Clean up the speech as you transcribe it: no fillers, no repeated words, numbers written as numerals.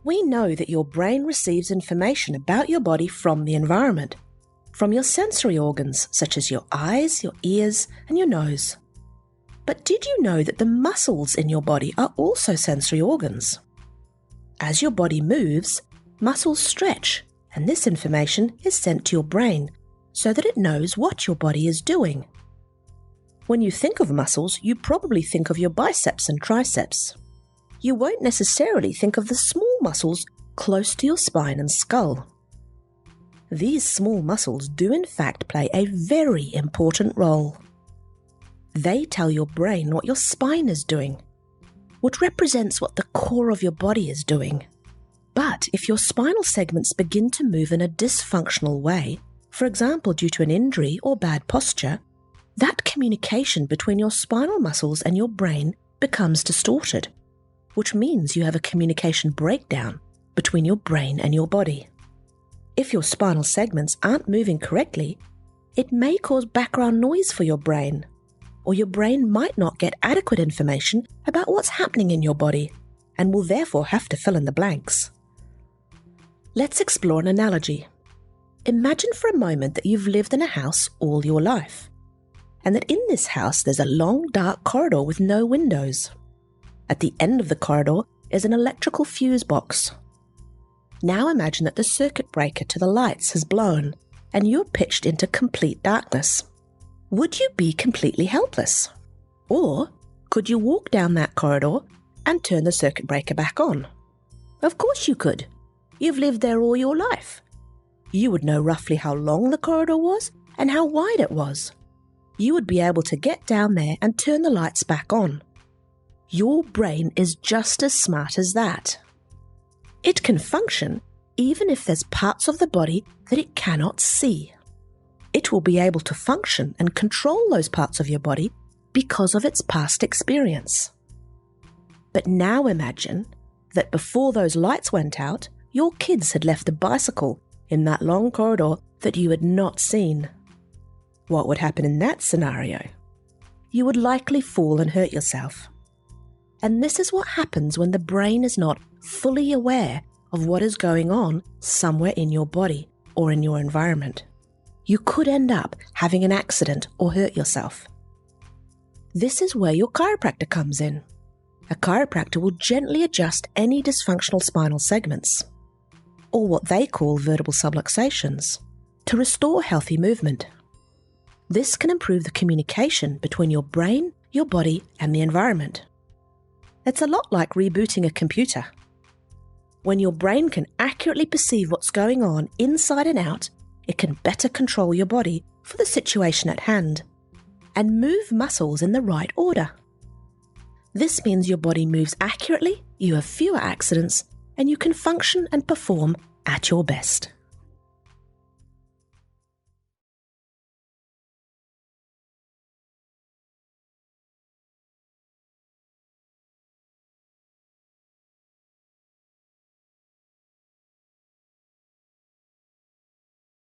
We know that your brain receives information about your body from the environment, from your sensory organs such as your eyes, your ears, and your nose. But did you know that the muscles in your body are also sensory organs? As your body moves, muscles stretch, and this information is sent to your brain so that it knows what your body is doing. When you think of muscles, you probably think of your biceps and triceps. You won't necessarily think of the small muscles close to your spine and skull. These small muscles do in fact play a very important role. They tell your brain what your spine is doing, which represents what the core of your body is doing. But if your spinal segments begin to move in a dysfunctional way, for example due to an injury or bad posture, that communication between your spinal muscles and your brain becomes distorted, which means you have a communication breakdown between your brain and your body. If your spinal segments aren't moving correctly, it may cause background noise for your brain, or your brain might not get adequate information about what's happening in your body, and will therefore have to fill in the blanks. Let's explore an analogy. Imagine for a moment that you've lived in a house all your life, and that in this house there's a long dark corridor with no windows. At the end of the corridor is an electrical fuse box. Now imagine that the circuit breaker to the lights has blown and you're pitched into complete darkness. Would you be completely helpless? Or could you walk down that corridor and turn the circuit breaker back on? Of course you could. You've lived there all your life. You would know roughly how long the corridor was and how wide it was. You would be able to get down there and turn the lights back on. Your brain is just as smart as that. It can function even if there's parts of the body that it cannot see. It will be able to function and control those parts of your body because of its past experience. But now imagine that before those lights went out, your kids had left a bicycle in that long corridor that you had not seen. What would happen in that scenario? You would likely fall and hurt yourself. And this is what happens when the brain is not fully aware of what is going on somewhere in your body or in your environment. You could end up having an accident or hurt yourself. This is where your chiropractor comes in. A chiropractor will gently adjust any dysfunctional spinal segments, or what they call vertebral subluxations, to restore healthy movement. This can improve the communication between your brain, your body, and the environment. It's a lot like rebooting a computer. When your brain can accurately perceive what's going on inside and out, it can better control your body for the situation at hand and move muscles in the right order. This means your body moves accurately, you have fewer accidents, and you can function and perform at your best.